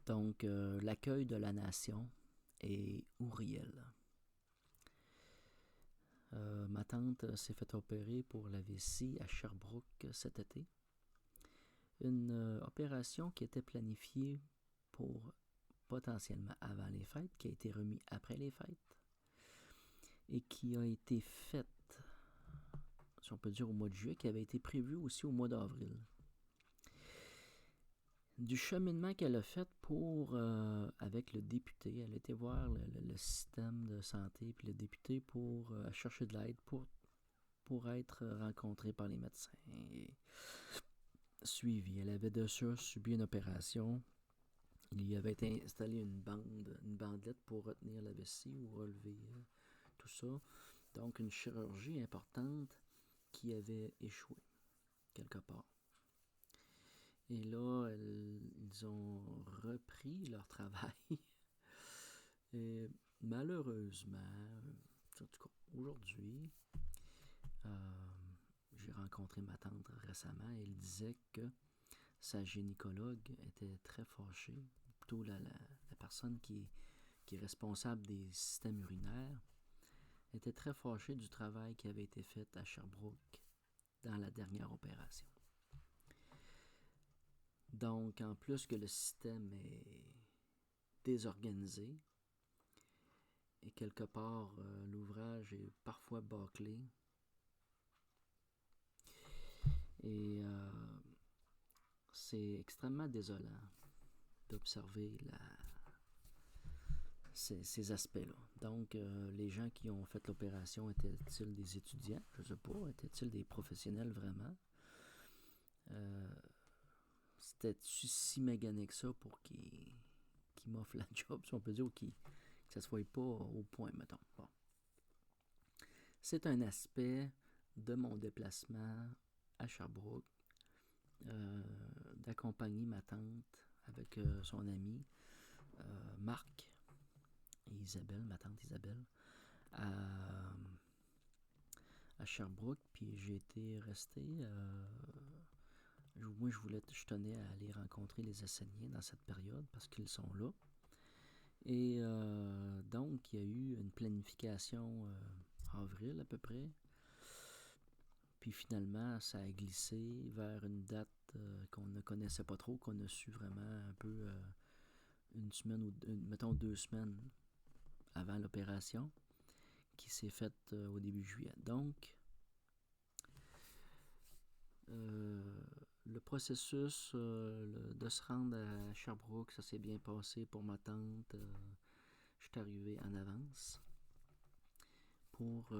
Donc, l'accueil de la nation et Ouriel. Ma tante s'est fait opérer pour la vessie à Sherbrooke cet été. Une opération qui était planifiée pour potentiellement avant les fêtes, qui a été remise après les fêtes et qui a été faite, si on peut dire, au mois de juillet, qui avait été prévue aussi au mois d'avril. Du cheminement qu'elle a fait avec le député, elle a été voir le système de santé puis le député pour chercher de l'aide pour être rencontrée par les médecins et suivie. Elle avait déjà subi une opération. Il y avait été installé une bandelette pour retenir la vessie ou relever tout ça. Donc une chirurgie importante qui avait échoué quelque part. Et là, ils ont repris leur travail. Et malheureusement, en tout cas, aujourd'hui, j'ai rencontré ma tante récemment et elle disait que sa gynécologue était très fâchée, plutôt la personne qui est responsable des systèmes urinaires, était très fâchée du travail qui avait été fait à Sherbrooke dans la dernière opération. Donc, en plus que le système est désorganisé et quelque part, l'ouvrage est parfois bâclé. Et c'est extrêmement désolant d'observer ces aspects-là. Donc, les gens qui ont fait l'opération étaient-ils des étudiants? Je ne sais pas. Étaient-ils des professionnels vraiment? C'était-tu si magané que ça pour qu'ils m'offrent la job, si on peut dire, ou que ça ne soit pas au point, mettons. Bon. C'est un aspect de mon déplacement à Sherbrooke, d'accompagner ma tante avec son ami Marc et Isabelle, ma tante Isabelle, à Sherbrooke. Puis j'ai été resté. Moi, je tenais à aller rencontrer les Esséniens dans cette période parce qu'ils sont là. Et donc, il y a eu une planification avril à peu près. Puis finalement, ça a glissé vers une date qu'on ne connaissait pas trop, qu'on a su vraiment un peu une semaine ou mettons 2 semaines avant l'opération, qui s'est faite au début juillet. Donc, le processus de se rendre à Sherbrooke, ça s'est bien passé pour ma tante. Je suis arrivé en avance pour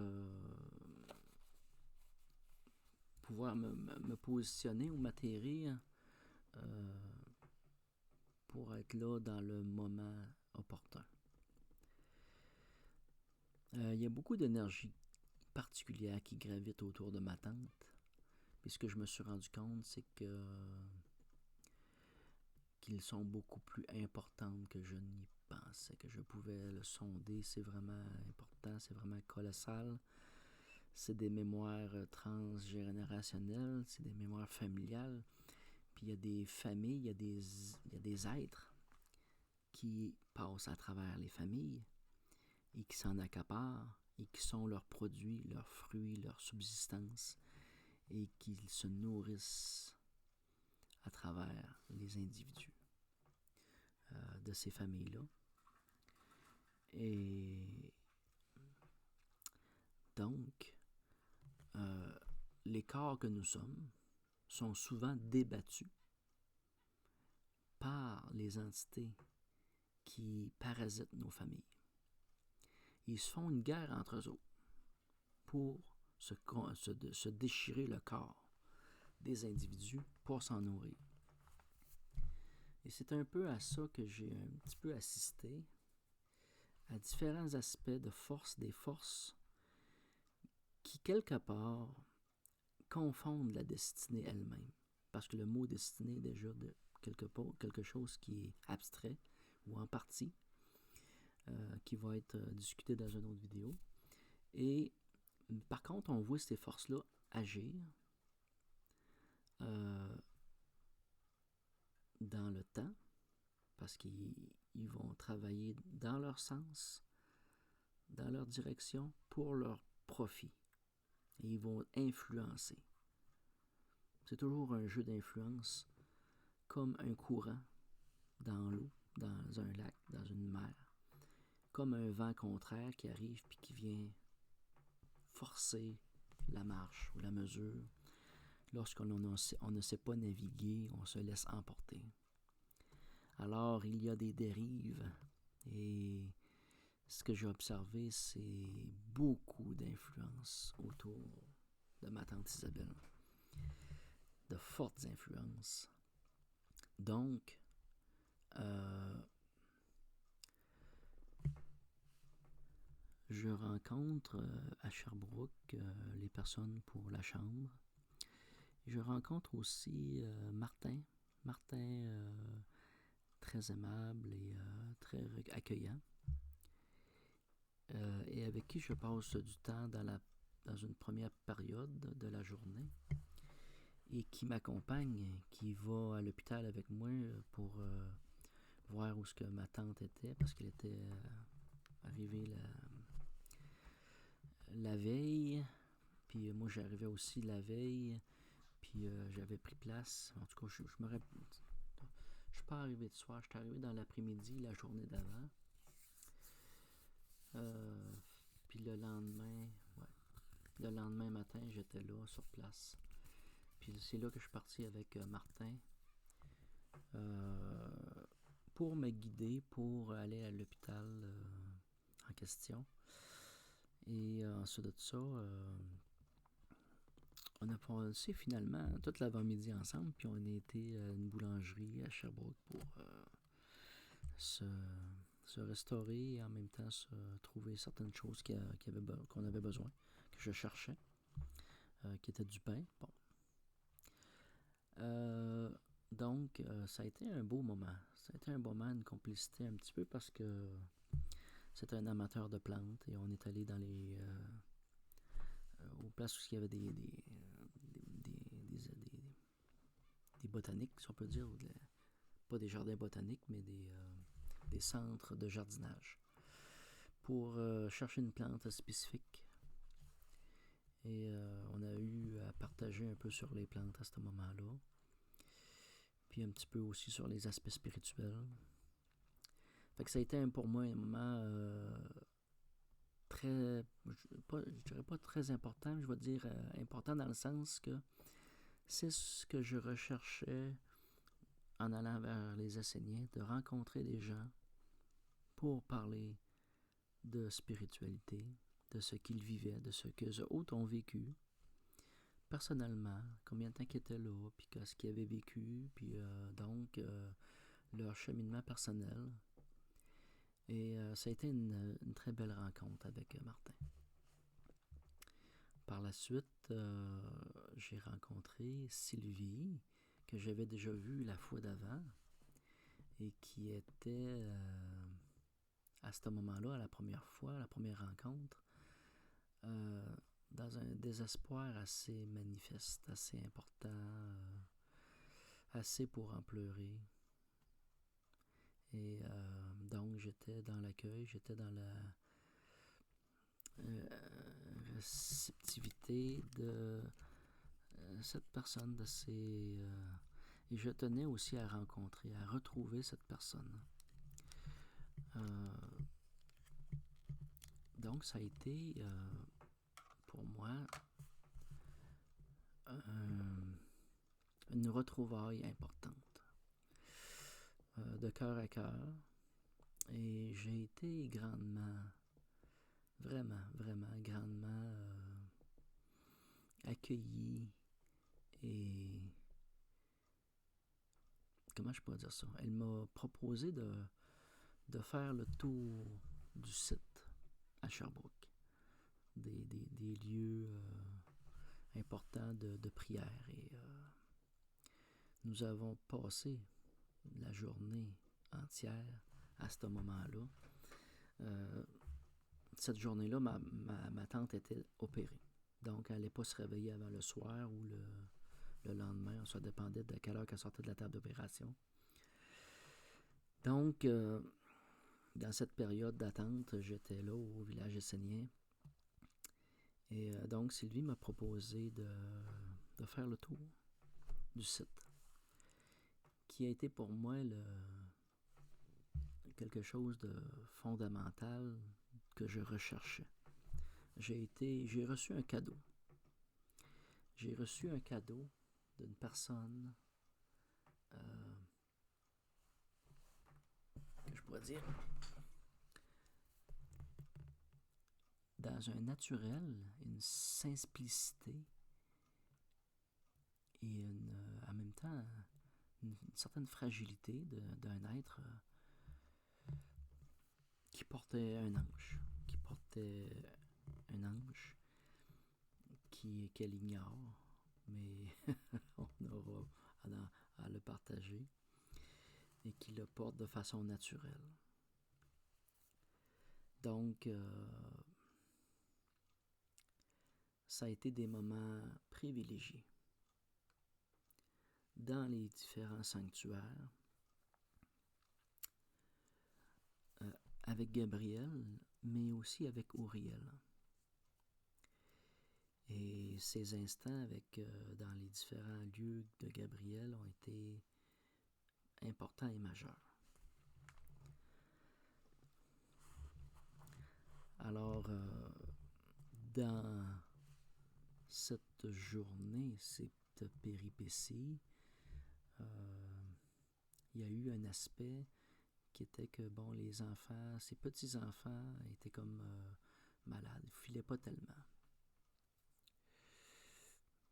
pouvoir me positionner ou m'atterrir pour être là dans le moment opportun. Il y a beaucoup d'énergie particulière qui gravite autour de ma tante. Puis ce que je me suis rendu compte, c'est qu'ils sont beaucoup plus importantes que je n'y pensais, que je pouvais le sonder. C'est vraiment important, c'est vraiment colossal. C'est des mémoires transgénérationnelles, c'est des mémoires familiales. Puis il y a des familles, il y a des êtres qui passent à travers les familles et qui s'en accaparent et qui sont leurs produits, leurs fruits, leur subsistance et qui se nourrissent à travers les individus de ces familles-là. Et donc, les corps que nous sommes sont souvent débattus par les entités qui parasitent nos familles. Ils se font une guerre entre eux autres pour se déchirer le corps des individus pour s'en nourrir. Et c'est un peu à ça que j'ai un petit peu assisté, à différents aspects de force, des forces qui, quelque part, confondent la destinée elle-même. Parce que le mot destinée est déjà de quelque chose qui est abstrait ou en partie, qui va être discuté dans une autre vidéo. Et par contre, on voit ces forces-là agir dans le temps parce qu'ils vont travailler dans leur sens, dans leur direction, pour leur profit. Et ils vont influencer. C'est toujours un jeu d'influence, comme un courant dans l'eau, dans un lac, dans une mer, comme un vent contraire qui arrive puis qui vient forcer la marche ou la mesure. Lorsqu'on ne sait pas naviguer, on se laisse emporter. Alors, il y a des dérives et ce que j'ai observé, c'est beaucoup d'influences autour de ma tante Isabelle. De fortes influences. Donc, je rencontre à Sherbrooke les personnes pour la chambre. Je rencontre aussi Martin. Martin, très aimable et très accueillant. Et avec qui je passe du temps dans une première période de la journée. Et qui m'accompagne, qui va à l'hôpital avec moi pour voir où ce que ma tante était, parce qu'elle était arrivée la veille, puis moi j'arrivais aussi la veille, puis j'avais pris place. En tout cas, je suis pas arrivé de soir, je suis arrivé dans l'après-midi, la journée d'avant. Puis le lendemain matin, j'étais là, sur place. Puis c'est là que je suis parti avec Martin pour me guider, pour aller à l'hôpital en question. Et ensuite de ça, on a passé finalement toute l'avant-midi ensemble, puis on a été à une boulangerie à Sherbrooke pour se restaurer et en même temps se trouver certaines choses qu'on avait besoin, que je cherchais, qui étaient du pain. Bon. Donc, ça a été un beau moment. Ça a été un moment, une complicité un petit peu parce que c'était un amateur de plantes et on est allé dans aux places où il y avait des botaniques, si on peut dire, pas des jardins botaniques, mais des centres de jardinage pour chercher une plante spécifique. Et on a eu à partager un peu sur les plantes à ce moment-là. Puis un petit peu aussi sur les aspects spirituels. Fait que ça a été pour moi un moment je dirais pas très important, mais je vais dire important dans le sens que c'est ce que je recherchais en allant vers les Esséniens, de rencontrer des gens pour parler de spiritualité, de ce qu'ils vivaient, de ce que eux autres ont vécu, personnellement, combien de temps qu'ils étaient là, puis ce qu'ils avaient vécu, puis donc leur cheminement personnel. Et ça a été une très belle rencontre avec Martin. Par la suite, j'ai rencontré Sylvie, que j'avais déjà vue la fois d'avant, et qui était à ce moment-là, la première rencontre, dans un désespoir assez manifeste, assez important, assez pour en pleurer. Et donc, j'étais dans l'accueil, j'étais dans la réceptivité de cette personne, et je tenais aussi à rencontrer, à retrouver cette personne. Donc, ça a été pour moi une retrouvaille importante, de cœur à cœur, et j'ai été grandement, vraiment grandement accueilli et comment je pourrais dire ça? Elle m'a proposé de faire le tour du site à Sherbrooke, des lieux importants de prière, et nous avons passé la journée entière à ce moment-là. Cette journée-là, ma tante était opérée. Donc, elle n'allait pas se réveiller avant le soir ou le lendemain. Ça dépendait de quelle heure qu'elle sortait de la table d'opération. Donc, dans cette période d'attente, j'étais là au village essénien. Et donc, Sylvie m'a proposé de faire le tour du site, qui a été pour moi quelque chose de fondamental que je recherchais. J'ai reçu un cadeau. J'ai reçu un cadeau d'une personne que je pourrais dire dans un naturel, une simplicité et en même temps une certaine fragilité d'un être qui portait un ange, qu'elle ignore, mais on aura à le partager, et qui le porte de façon naturelle. Donc, ça a été des moments privilégiés dans les différents sanctuaires, avec Gabriel, mais aussi avec Uriel. Et ces instants dans les différents lieux de Gabriel ont été importants et majeurs. Alors, dans cette journée, cette péripétie, il y a eu un aspect qui était que, bon, les enfants, ces petits-enfants étaient comme malades, ils ne filaient pas tellement.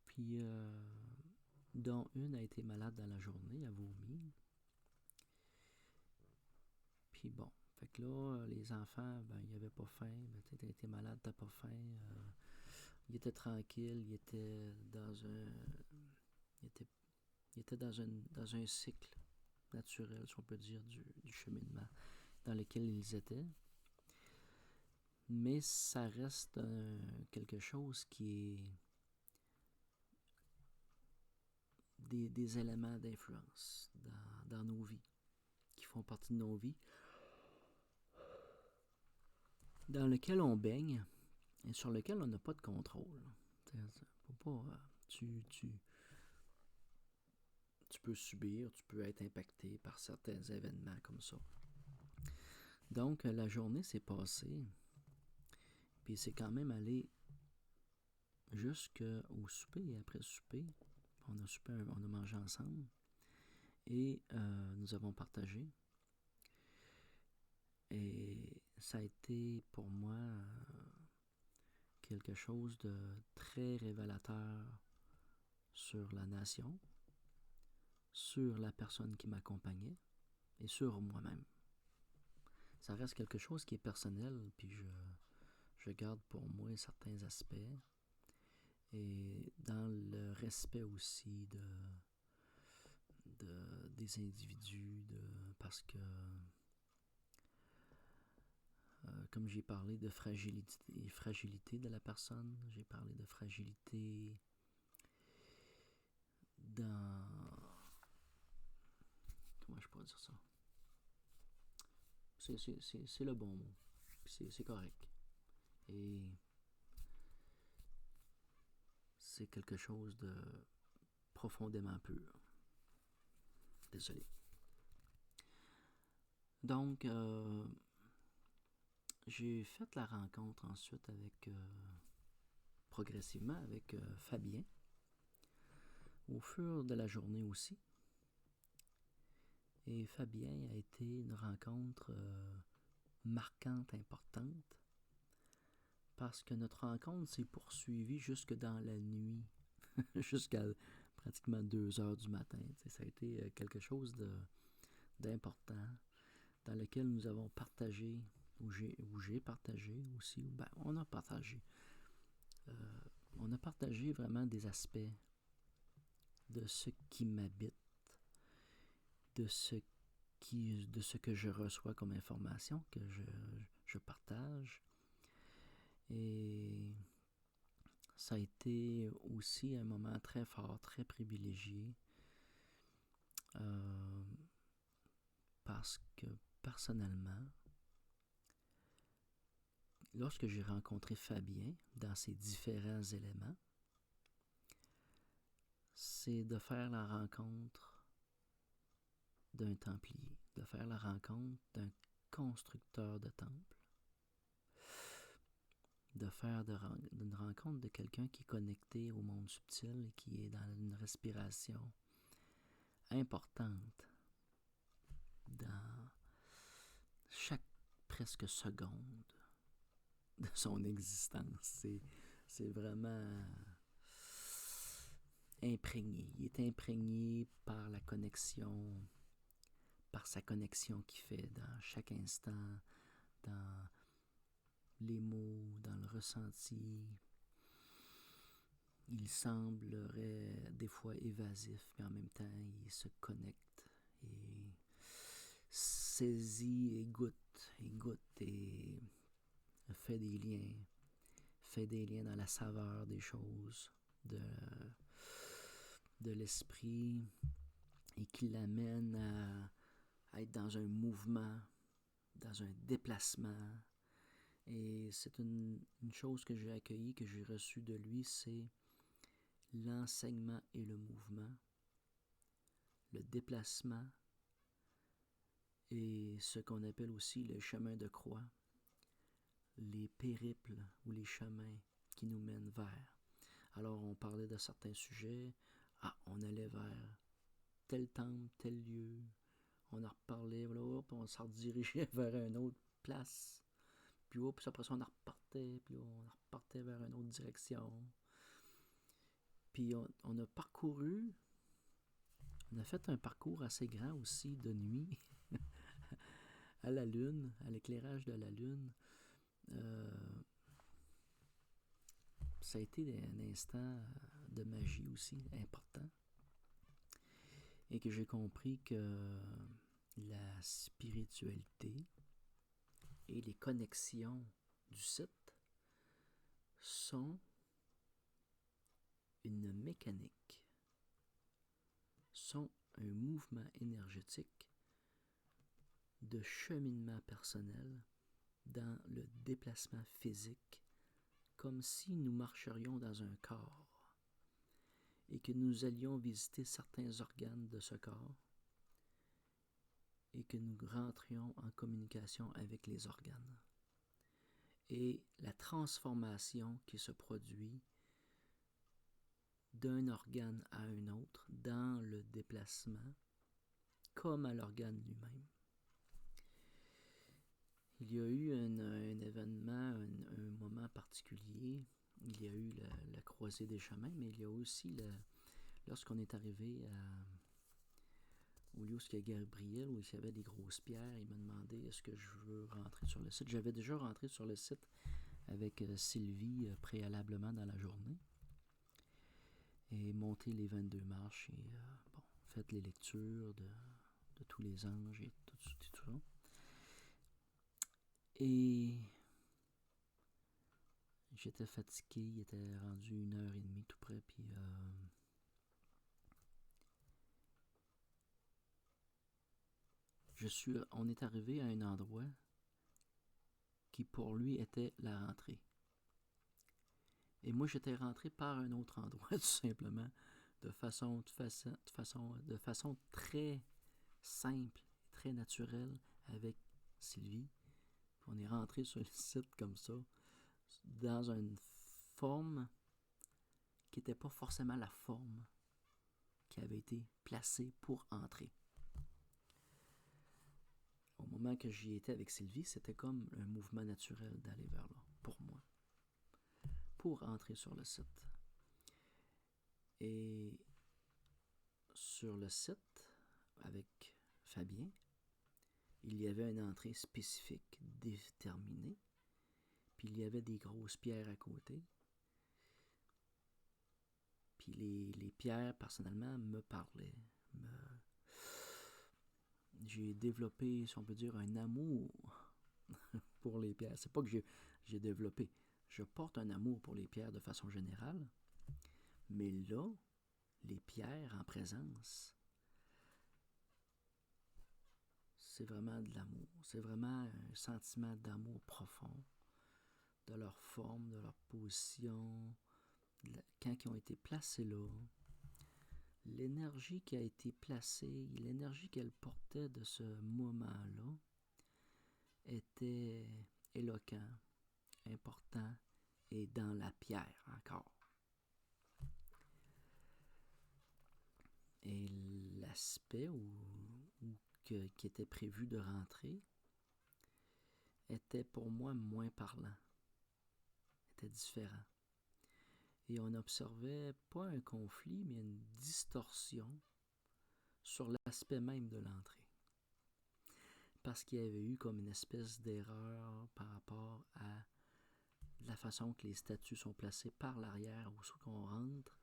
Puis, dont une a été malade dans la journée, a vomi. Puis bon, fait que là, les enfants, ben, ils n'avaient pas faim. Ben, tu été malade, t'as pas faim. Ils étaient tranquilles, ils étaient dans un cycle naturel, si on peut dire, du cheminement dans lequel ils étaient. Mais ça reste quelque chose qui est des éléments d'influence dans nos vies, qui font partie de nos vies, dans lequel on baigne et sur lequel on n'a pas de contrôle. Faut pas, tu peux subir, tu peux être impacté par certains événements comme ça. Donc, la journée s'est passée, puis c'est quand même allé jusqu'au souper, et après le souper, on a mangé ensemble, et nous avons partagé. Et ça a été pour moi quelque chose de très révélateur sur la nation, sur la personne qui m'accompagnait et sur moi-même. Ça reste quelque chose qui est personnel, puis je garde pour moi certains aspects, et dans le respect aussi des individus, parce que comme j'ai parlé de fragilité de la personne, j'ai parlé de fragilité dans... Comment je pourrais dire ça? C'est le bon mot. C'est correct. Et c'est quelque chose de profondément pur. Désolé. Donc, j'ai fait la rencontre ensuite progressivement avec Fabien, au fur de la journée aussi. Et Fabien a été une rencontre marquante, importante, parce que notre rencontre s'est poursuivie jusque dans la nuit, jusqu'à pratiquement 2 heures du matin. Ça a été quelque chose d'important, dans lequel nous avons partagé, où j'ai partagé aussi, ben, on a partagé vraiment des aspects de ce qui m'habite, de ce que je reçois comme information, que je partage. Et ça a été aussi un moment très fort, très privilégié, parce que personnellement, lorsque j'ai rencontré Fabien dans ses différents éléments, c'est de faire la rencontre d'un templier, de faire la rencontre d'un constructeur de temple, de faire une rencontre de quelqu'un qui est connecté au monde subtil et qui est dans une respiration importante dans chaque presque seconde de son existence. C'est vraiment imprégné. Il est imprégné par la connexion, par sa connexion qu'il fait dans chaque instant, dans les mots, dans le ressenti. Il semblerait des fois évasif, mais en même temps, il se connecte et saisit et goûte et fait des liens dans la saveur des choses, de l'esprit, et qui l'amène à être dans un mouvement, dans un déplacement. Et c'est une chose que j'ai accueillie, que j'ai reçue de lui, c'est l'enseignement et le mouvement, le déplacement et ce qu'on appelle aussi le chemin de croix, les périples ou les chemins qui nous mènent vers. Alors on parlait de certains sujets, on allait vers tel temple, tel lieu, on en reparlait, voilà, puis on s'en redirigeait vers une autre place, puis après ça on en repartait, puis on repartait vers une autre direction. Puis on a parcouru, on a fait un parcours assez grand aussi de nuit, à la lune, à l'éclairage de la lune. Ça a été un instant de magie aussi important. Et que j'ai compris que la spiritualité et les connexions du site sont une mécanique, sont un mouvement énergétique de cheminement personnel dans le déplacement physique, comme si nous marcherions dans un corps et que nous allions visiter certains organes de ce corps et que nous rentrions en communication avec les organes. Et la transformation qui se produit d'un organe à un autre dans le déplacement, comme à l'organe lui-même. Il y a eu un événement, un moment particulier. Il y a eu la croisée des chemins, mais il y a aussi, lorsqu'on est arrivé au lieu où il y a Gabriel, où il y avait des grosses pierres, il m'a demandé est-ce que je veux rentrer sur le site. J'avais déjà rentré sur le site avec Sylvie préalablement dans la journée et monté les 22 marches et fait les lectures de tous les anges et tout ça. Et j'étais fatigué, il était rendu 1h30 tout près, puis on est arrivé à un endroit qui pour lui était la rentrée. Et moi j'étais rentré par un autre endroit tout simplement, de façon très simple, très naturelle avec Sylvie. On est rentré sur le site comme ça, dans une forme qui n'était pas forcément la forme qui avait été placée pour entrer. Au moment que j'y étais avec Sylvie, c'était comme un mouvement naturel d'aller vers là, pour moi, pour entrer sur le site. Et sur le site, avec Fabien, il y avait une entrée spécifique, déterminée, puis il y avait des grosses pierres à côté. Puis les pierres, personnellement, me parlaient. J'ai développé, si on peut dire, un amour pour les pierres. C'est pas que j'ai développé. Je porte un amour pour les pierres de façon générale. Mais là, les pierres en présence, c'est vraiment de l'amour. C'est vraiment un sentiment d'amour profond de leur forme, de leur position, quand ils ont été placés là. L'énergie qui a été placée, l'énergie qu'elle portait de ce moment-là était éloquent, important et dans la pierre encore. Et l'aspect qui était prévu de rentrer était pour moi moins parlant, était différent. Et on observait pas un conflit, mais une distorsion sur l'aspect même de l'entrée. Parce qu'il y avait eu comme une espèce d'erreur par rapport à la façon que les statues sont placées par l'arrière, où ce qu'on rentre,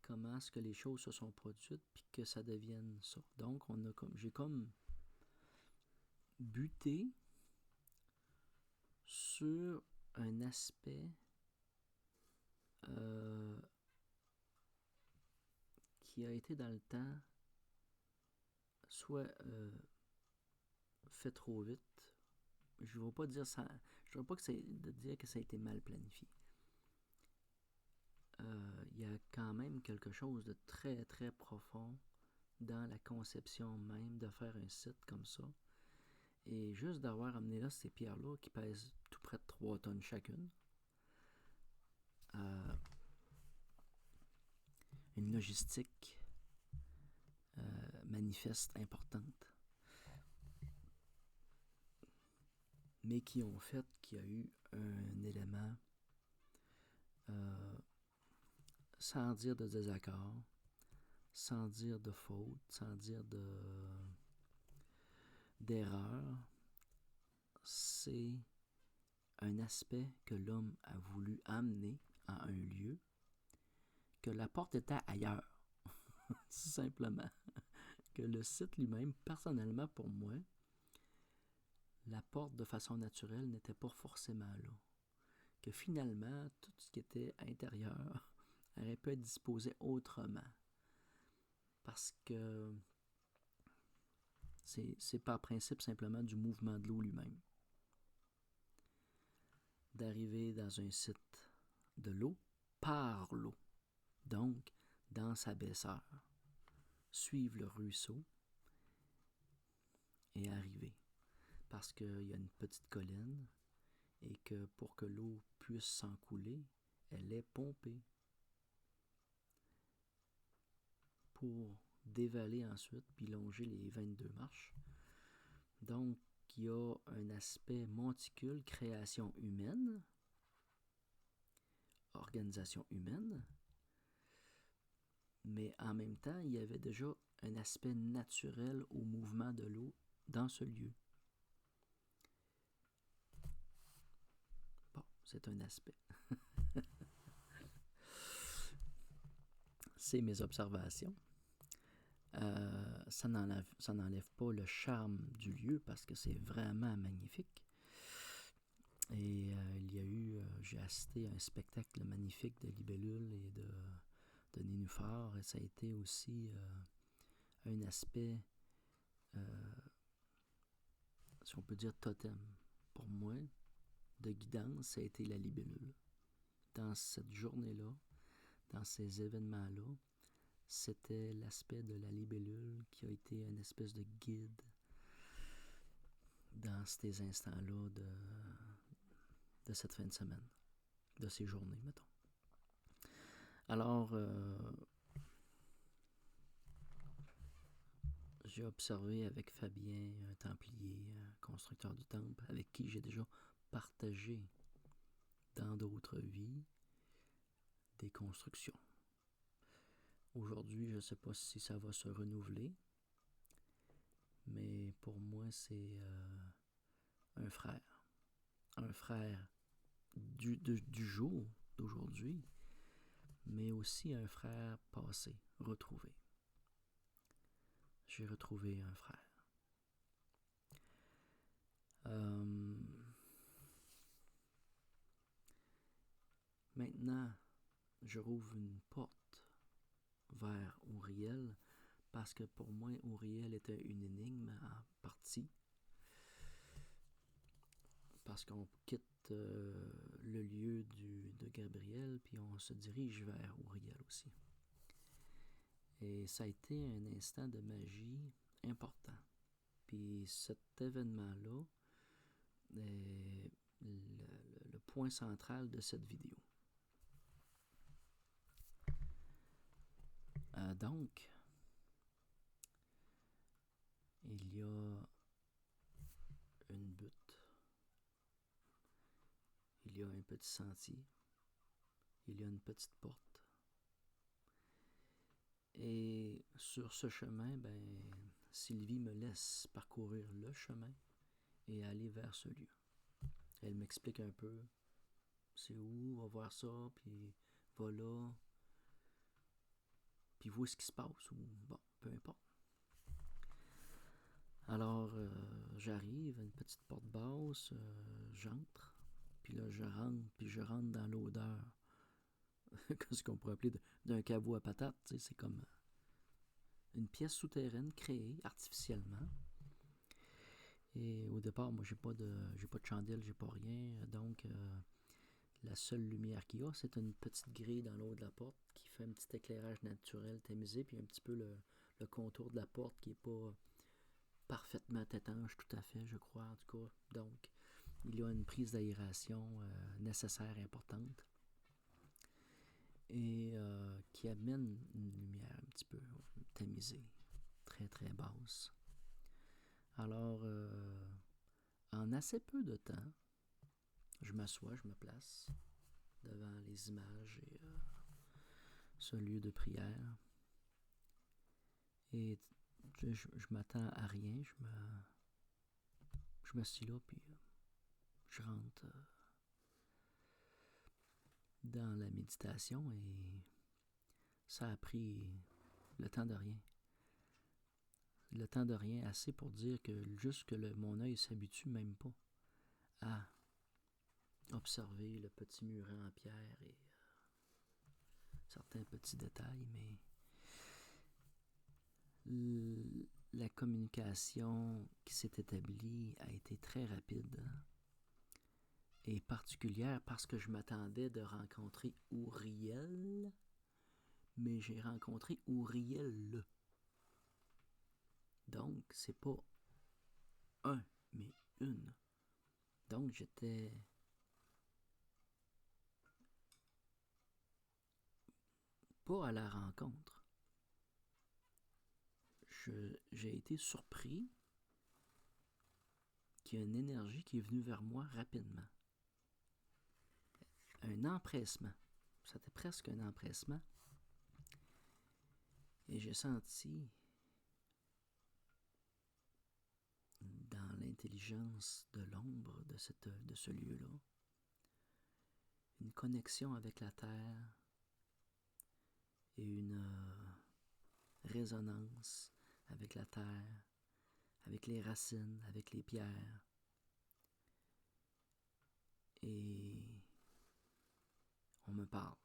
comment est-ce que les choses se sont produites, puis que ça devienne ça. Donc, j'ai comme buté sur un aspect qui a été dans le temps soit fait trop vite. Je ne vais pas dire ça. Je ne veux pas dire que ça a été mal planifié. Il y a quand même quelque chose de très très profond dans la conception même de faire un site comme ça. Et juste d'avoir amené là ces pierres-là qui pèsent tout près de 3 tonnes chacune. Une logistique manifeste importante. Mais qui ont fait qu'il y a eu un élément sans dire de désaccord, sans dire de faute, sans dire d'erreur. C'est un aspect que l'homme a voulu amener à un lieu, que la porte était ailleurs, tout simplement. Que le site lui-même, personnellement pour moi, la porte de façon naturelle n'était pas forcément là. Que finalement, tout ce qui était intérieur aurait pu être disposé autrement. Parce que c'est par principe simplement du mouvement de l'eau lui-même. D'arriver dans un site de l'eau par l'eau. Donc, dans sa baisseur. Suivre le ruisseau et arriver. Parce qu'il y a une petite colline et que pour que l'eau puisse s'en couler, elle est pompée pour dévaler ensuite puis longer les 22 marches. Donc, il y a un aspect monticule, création humaine, organisation humaine, mais en même temps, il y avait déjà un aspect naturel au mouvement de l'eau dans ce lieu. Bon, c'est un aspect. C'est mes observations. Ça n'enlève pas le charme du lieu parce que c'est vraiment magnifique. Et j'ai assisté à un spectacle magnifique de libellules et de nénuphars. Et ça a été aussi un aspect, si on peut dire totem. Pour moi, de guidance, ça a été la libellule. Dans cette journée-là, dans ces événements-là, c'était l'aspect de la libellule qui a été une espèce de guide dans ces instants-là de cette fin de semaine, de ces journées, mettons. Alors, j'ai observé avec Fabien, un templier, un constructeur du temple, avec qui j'ai déjà partagé dans d'autres vies des constructions. Aujourd'hui, je ne sais pas si ça va se renouveler, mais pour moi, c'est un frère. Un frère du jour, d'aujourd'hui, mais aussi un frère passé, retrouvé. J'ai retrouvé un frère. Maintenant, je rouvre une porte vers Ouriel parce que pour moi, Ouriel était une énigme en partie parce qu'on quitte le lieu de Gabriel, puis on se dirige vers Uriel aussi. Et ça a été un instant de magie important. Puis cet événement-là est le point central de cette vidéo. Donc, il y a une butte, il y a un petit sentier, il y a une petite porte. Et sur ce chemin, Sylvie me laisse parcourir le chemin et aller vers ce lieu. Elle m'explique un peu, c'est où, on va voir ça, puis va là, puis vois ce qui se passe, ou bon, peu importe. Alors, j'arrive à une petite porte basse, j'entre, puis là, je rentre dans l'odeur, ce qu'on pourrait appeler d'un caveau à patates, c'est comme une pièce souterraine créée artificiellement. Et au départ, moi, j'ai pas de chandelle, j'ai pas rien, donc la seule lumière qu'il y a, c'est une petite grille dans le haut de la porte qui fait un petit éclairage naturel tamisé, puis un petit peu le contour de la porte qui est pas parfaitement étanche, tout à fait, je crois, en tout cas. Donc, il y a une prise d'aération nécessaire, importante, et qui amène une lumière un petit peu tamisée, très très basse. Alors, en assez peu de temps, je m'assois, je me place devant les images et ce lieu de prière. Et je m'attends à rien, je m'assis là, puis je rentre dans la méditation et ça a pris le temps de rien. Le temps de rien, assez pour dire que juste que mon œil s'habitue même pas à observer le petit muret en pierre et certains petits détails, mais la communication qui s'est établie a été très rapide et particulière parce que je m'attendais de rencontrer Uriel, mais j'ai rencontré Uriel. Donc, c'est pas un, mais une. Donc, j'étais pas à la rencontre. J'ai été surpris qu'il y a une énergie qui est venue vers moi rapidement. Un empressement. C'était presque un empressement. Et j'ai senti dans l'intelligence de l'ombre de ce lieu-là une connexion avec la terre et une résonance avec la terre, avec les racines, avec les pierres. Et on me parle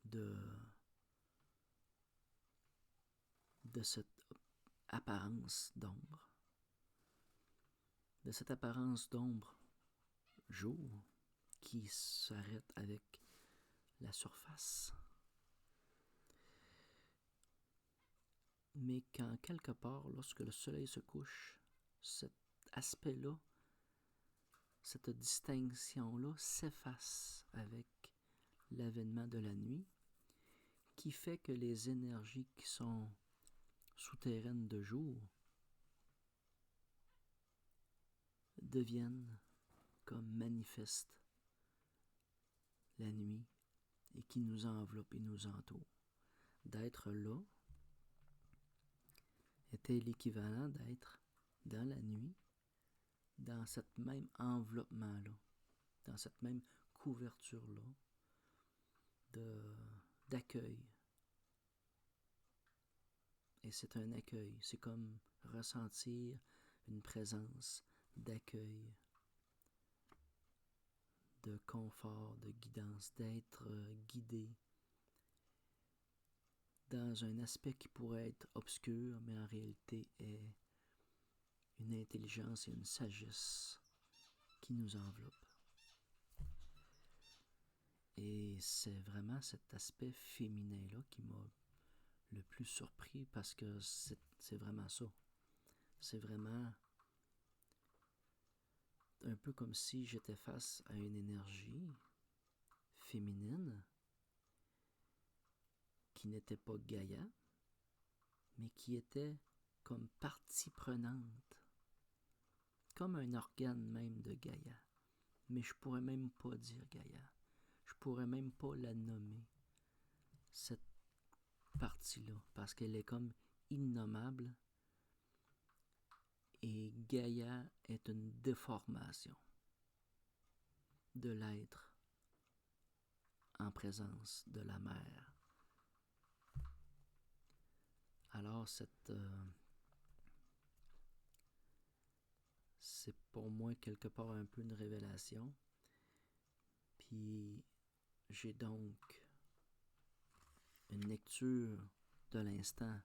de cette apparence d'ombre, de cette apparence d'ombre jour qui s'arrête avec la surface. Mais quand quelque part, lorsque le soleil se couche, cet aspect-là, cette distinction-là s'efface avec l'avènement de la nuit, qui fait que les énergies qui sont souterraines de jour deviennent comme manifestes la nuit et qui nous enveloppent et nous entourent. D'être là était l'équivalent d'être dans la nuit, dans cette même enveloppement-là, dans cette même couverture-là d'accueil. Et c'est un accueil, c'est comme ressentir une présence d'accueil, de confort, de guidance, d'être guidé dans un aspect qui pourrait être obscur, mais en réalité est une intelligence et une sagesse qui nous enveloppe. Et c'est vraiment cet aspect féminin-là qui m'a le plus surpris parce que c'est vraiment ça. C'est vraiment un peu comme si j'étais face à une énergie féminine qui n'était pas Gaïa, mais qui était comme partie prenante, comme un organe même de Gaïa. Mais je pourrais même pas dire Gaïa. Je pourrais même pas la nommer, cette partie-là, parce qu'elle est comme innommable et Gaïa est une déformation de l'être en présence de la mère. Alors c'est pour moi quelque part un peu une révélation. Puis j'ai donc une lecture de l'instant,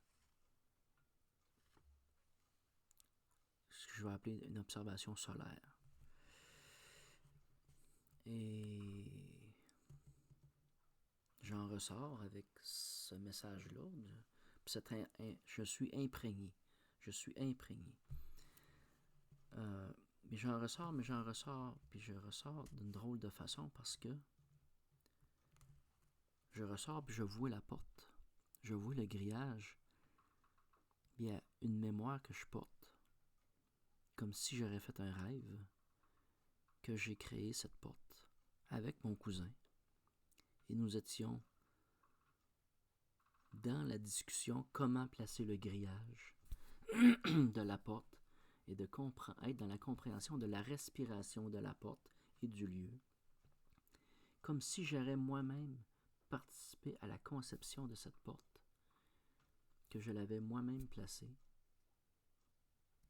ce que je vais appeler une observation solaire. Et j'en ressors avec ce message-là. Je suis imprégné. Je suis imprégné. Mais j'en ressors, puis je ressors d'une drôle de façon parce que je ressors, puis je vois la porte. Je vois le grillage. Il y a une mémoire que je porte. Comme si j'aurais fait un rêve que j'ai créé cette porte avec mon cousin. Et nous étions dans la discussion comment placer le grillage de la porte et de être dans la compréhension de la respiration de la porte et du lieu. Comme si j'aurais moi-même participé à la conception de cette porte, que je l'avais moi-même placée,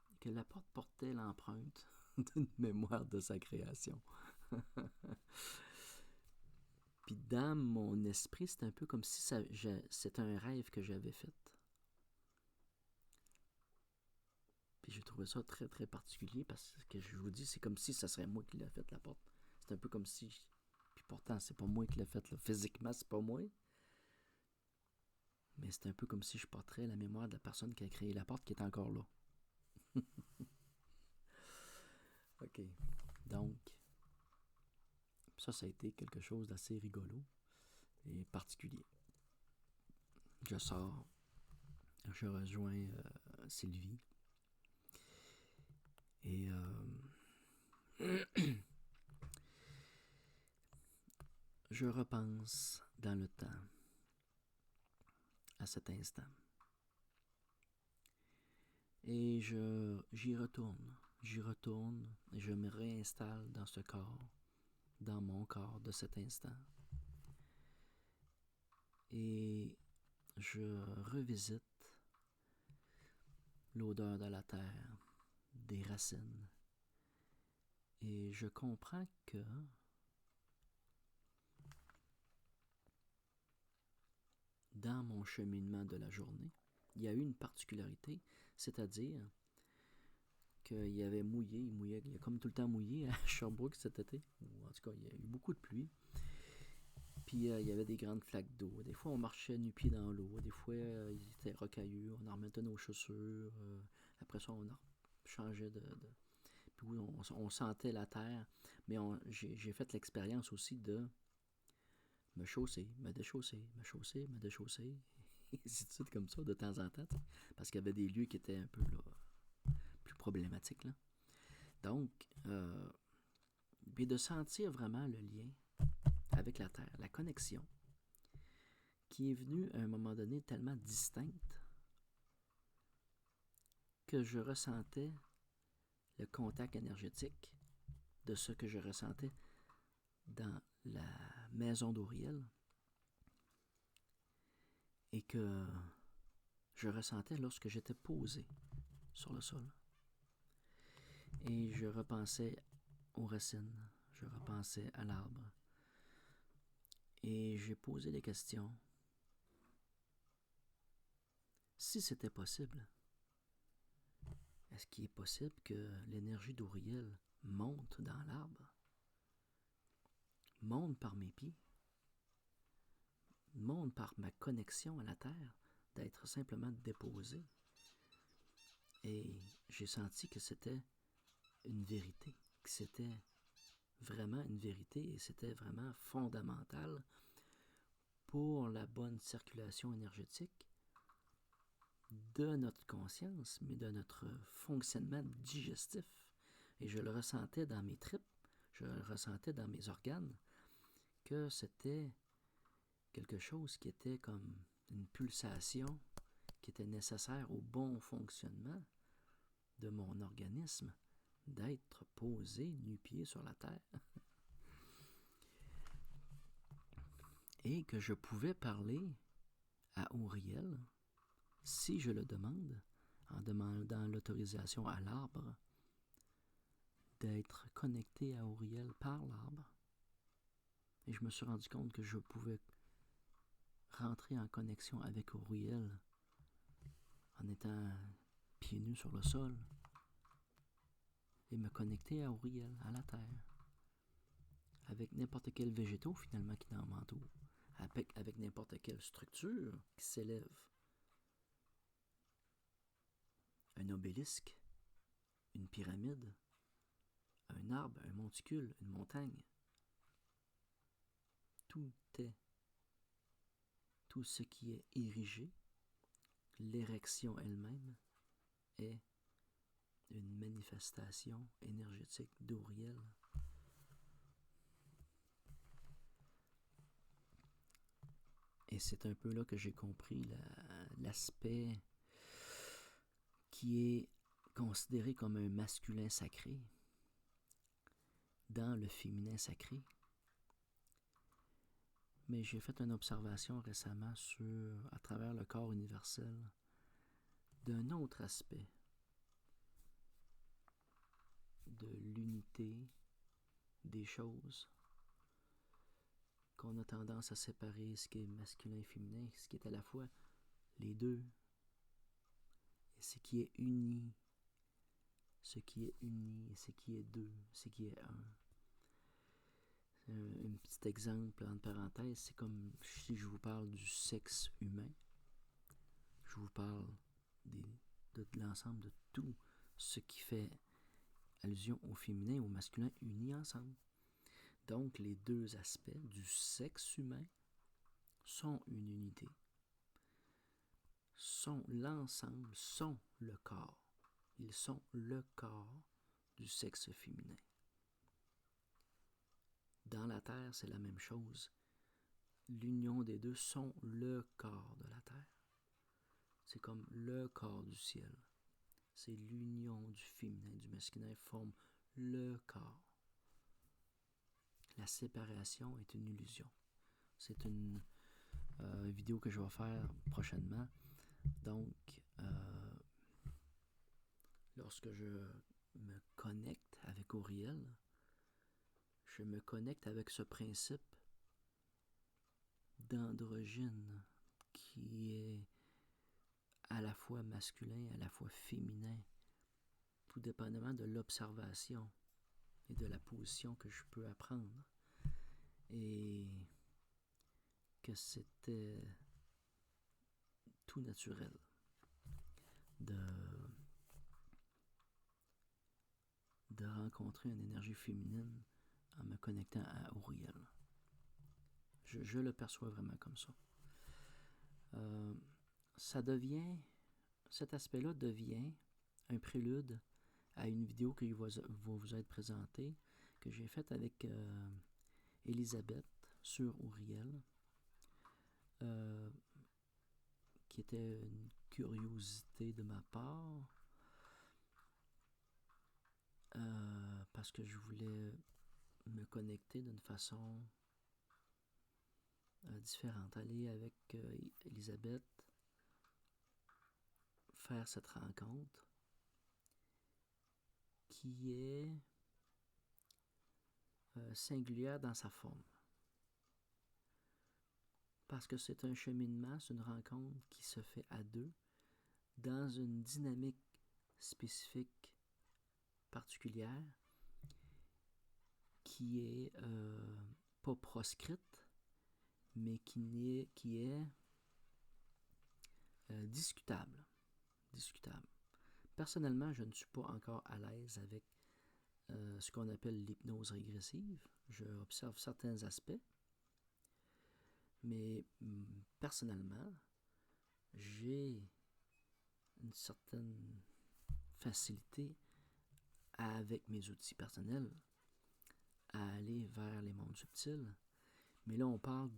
et que la porte portait l'empreinte d'une mémoire de sa création. Puis dans mon esprit, c'est un peu comme si c'était un rêve que j'avais fait. Puis j'ai trouvé ça très, très particulier parce que je vous dis, c'est comme si ça serait moi qui l'ai fait, la porte. C'est un peu comme si... Puis pourtant, c'est pas moi qui l'ai fait, là. Physiquement, c'est pas moi. Mais c'est un peu comme si je porterais la mémoire de la personne qui a créé la porte qui est encore là. OK. Donc, ça a été quelque chose d'assez rigolo et particulier. Je sors, je rejoins Sylvie et je repense dans le temps à cet instant. Et j'y retourne et je me réinstalle dans ce corps, dans mon corps de cet instant. Et je revisite l'odeur de la terre, des racines. Et je comprends que dans mon cheminement de la journée, il y a eu une particularité, c'est-à-dire qu'il y avait il y a comme tout le temps mouillé à Sherbrooke cet été, ou en tout cas, il y a eu beaucoup de pluie. Puis il y avait des grandes flaques d'eau. Des fois, on marchait nu-pieds dans l'eau. Des fois, il était rocailleux. On en remettait nos chaussures. Après ça, on changeait de... Puis oui, on sentait la terre. Mais j'ai fait l'expérience aussi de me chausser, me déchausser, me chausser, me déchausser. Et ainsi de suite comme ça, de temps en temps. Parce qu'il y avait des lieux qui étaient un peu là, plus problématiques. Là. Donc, puis de sentir vraiment le lien avec la terre, la connexion, qui est venue à un moment donné tellement distincte que je ressentais le contact énergétique de ce que je ressentais dans la maison d'Auriel et que je ressentais lorsque j'étais posé sur le sol. Et je repensais aux racines, je repensais à l'arbre. Et j'ai posé des questions. Si c'était possible, est-ce qu'il est possible que l'énergie d'Auriel monte dans l'arbre, monte par mes pieds monde par ma connexion à la Terre, d'être simplement déposé. Et j'ai senti que c'était une vérité, que c'était vraiment une vérité et c'était vraiment fondamental pour la bonne circulation énergétique de notre conscience, mais de notre fonctionnement digestif. Et je le ressentais dans mes tripes, je le ressentais dans mes organes, que c'était quelque chose qui était comme une pulsation qui était nécessaire au bon fonctionnement de mon organisme, d'être posé nu-pied sur la terre. Et que je pouvais parler à Auriel, si je le demande, en demandant l'autorisation à l'arbre, d'être connecté à Auriel par l'arbre. Et je me suis rendu compte que je pouvais rentrer en connexion avec Auriel en étant pieds nus sur le sol et me connecter à Auriel, à la terre, avec n'importe quel végétaux finalement qui m'entoure, avec n'importe quelle structure qui s'élève. Un obélisque, une pyramide, un arbre, un monticule, une montagne. Tout ce qui est érigé, l'érection elle-même, est une manifestation énergétique d'Auriel. Et c'est un peu là que j'ai compris l'aspect qui est considéré comme un masculin sacré dans le féminin sacré. Mais j'ai fait une observation récemment à travers le corps universel, d'un autre aspect de l'unité des choses, qu'on a tendance à séparer ce qui est masculin et féminin, ce qui est à la fois les deux, et ce qui est uni, ce qui est uni, et ce qui est deux, ce qui est un. Un petit exemple entre parenthèses, c'est comme si je vous parle du sexe humain, je vous parle de l'ensemble de tout ce qui fait allusion au féminin et au masculin unis ensemble. Donc les deux aspects du sexe humain sont une unité, sont l'ensemble, sont le corps. Ils sont le corps du sexe féminin. Dans la Terre, c'est la même chose. L'union des deux sont le corps de la Terre. C'est comme le corps du ciel. C'est l'union du féminin et du masculin forme le corps. La séparation est une illusion. C'est une vidéo que je vais faire prochainement. Donc, lorsque je me connecte avec Auriel, je me connecte avec ce principe d'androgyne qui est à la fois masculin, à la fois féminin, tout dépendamment de l'observation et de la position que je peux apprendre. Et que c'était tout naturel de rencontrer une énergie féminine en me connectant à Auriel. Je le perçois vraiment comme ça. Cet aspect-là devient un prélude à une vidéo qui va vous être présentée, que j'ai faite avec Elisabeth sur Auriel, qui était une curiosité de ma part, parce que je voulais me connecter d'une façon différente, aller avec Elisabeth, faire cette rencontre qui est singulière dans sa forme. Parce que c'est un cheminement, c'est une rencontre qui se fait à deux, dans une dynamique spécifique particulière, qui est pas proscrite, mais qui est discutable. Discutable. Personnellement, je ne suis pas encore à l'aise avec ce qu'on appelle l'hypnose régressive. Je observe certains aspects, mais personnellement, j'ai une certaine facilité avec mes outils personnels à aller vers les mondes subtils. Mais là, on parle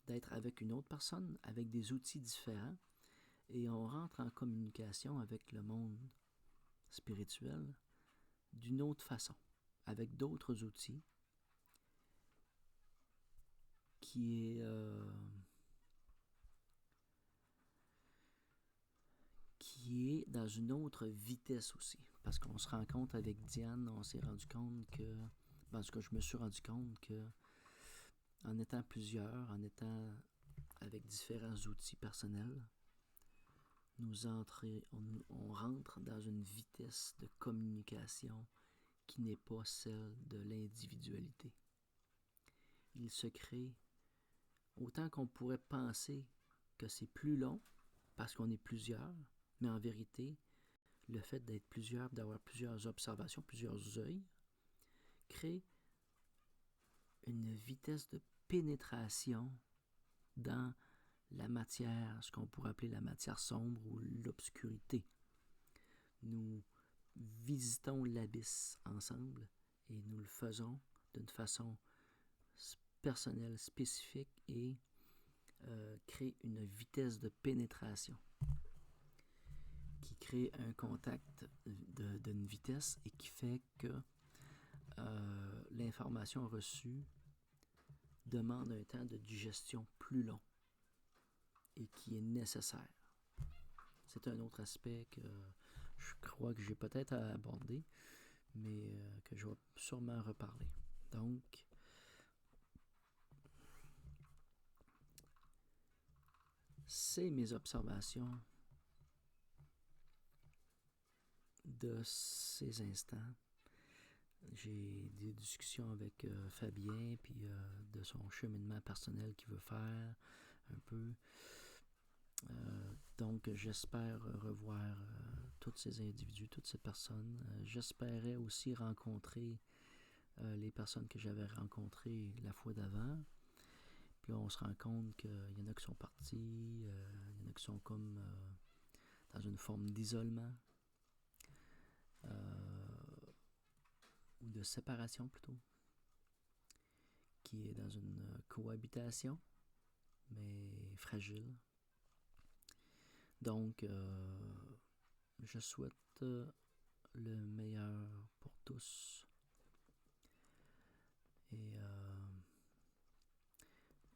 d'être avec une autre personne, avec des outils différents, et on rentre en communication avec le monde spirituel d'une autre façon, avec d'autres outils, qui est dans une autre vitesse aussi. Parce qu'on se rend compte avec Diane, on s'est rendu compte que, parce que je me suis rendu compte que, en étant plusieurs, en étant avec différents outils personnels, on rentre dans une vitesse de communication qui n'est pas celle de l'individualité. Il se crée, autant qu'on pourrait penser que c'est plus long, parce qu'on est plusieurs, mais en vérité, le fait d'être plusieurs, d'avoir plusieurs observations, plusieurs œils, crée une vitesse de pénétration dans la matière, ce qu'on pourrait appeler la matière sombre ou l'obscurité. Nous visitons l'abysse ensemble et nous le faisons d'une façon personnelle, spécifique et crée une vitesse de pénétration qui crée un contact d'une vitesse et qui fait que l'information reçue demande un temps de digestion plus long et qui est nécessaire. C'est un autre aspect que je crois que j'ai peut-être à aborder, mais que je vais sûrement reparler. Donc, c'est mes observations de ces instants. J'ai des discussions avec Fabien, puis de son cheminement personnel qu'il veut faire un peu. Donc, j'espère revoir tous ces individus, toutes ces personnes. J'espérais aussi rencontrer les personnes que j'avais rencontrées la fois d'avant. Puis là, on se rend compte qu'il y en a qui sont partis, il y en a qui sont comme dans une forme d'isolement ou de séparation plutôt, qui est dans une cohabitation, mais fragile. Donc, je souhaite le meilleur pour tous. Et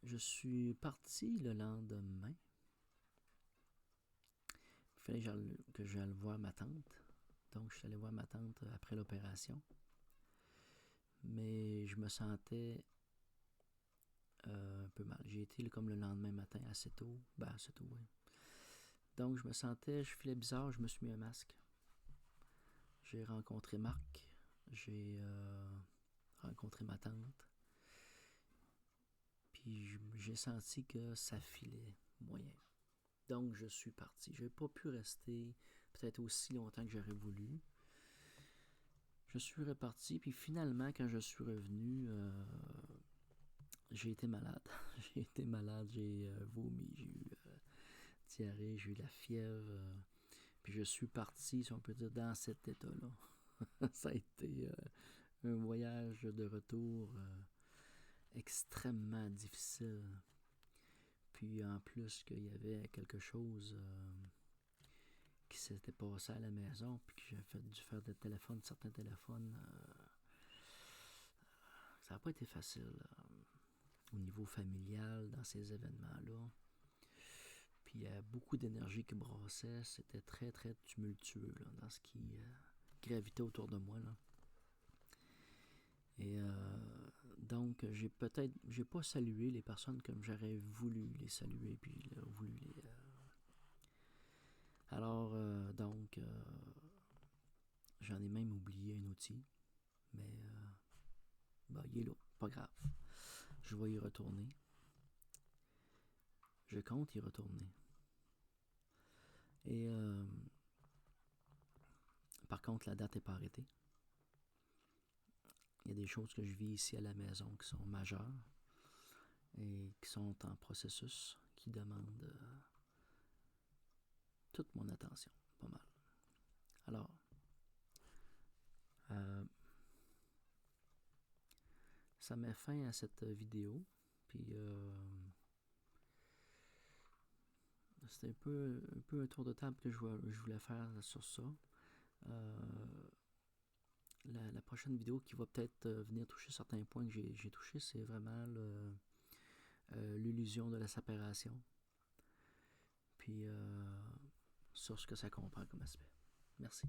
je suis parti le lendemain. Il fallait que j'aille voir ma tante. Donc, je suis allé voir ma tante après l'opération. Mais je me sentais un peu mal. J'ai été comme le lendemain matin assez tôt. Ben, assez tôt, oui. Donc, je filais bizarre, je me suis mis un masque. J'ai rencontré Marc. J'ai rencontré ma tante. Puis j'ai senti que ça filait moyen. Donc je suis parti. Je n'ai pas pu rester peut-être aussi longtemps que j'aurais voulu. Je suis reparti, puis finalement, quand je suis revenu, j'ai été malade. J'ai été malade, j'ai vomi, j'ai eu diarrhée, j'ai eu la fièvre. Puis je suis parti, si on peut dire, dans cet état-là. Ça a été un voyage de retour extrêmement difficile. Puis en plus qu'il y avait quelque chose qui s'était passé à la maison, puis que j'ai dû faire certains téléphones. Ça n'a pas été facile au niveau familial dans ces événements-là. Puis il y a beaucoup d'énergie qui brassait. C'était très, très tumultueux là, dans ce qui gravitait autour de moi. Là. Et donc, j'ai pas salué les personnes comme j'aurais voulu les saluer, puis voulu les... Alors, donc, j'en ai même oublié un outil, mais il est là, pas grave. Je vais y retourner. je compte y retourner. Et par contre, la date n'est pas arrêtée. Il y a des choses que je vis ici à la maison qui sont majeures et qui sont en processus, qui demandent toute mon attention, pas mal. Alors, ça met fin à cette vidéo, puis c'était un peu un tour de table que je voulais faire sur ça. La prochaine vidéo qui va peut-être venir toucher certains points que j'ai touchés, c'est vraiment l'illusion de la séparation. Puis sur ce que ça comprend comme aspect. Merci.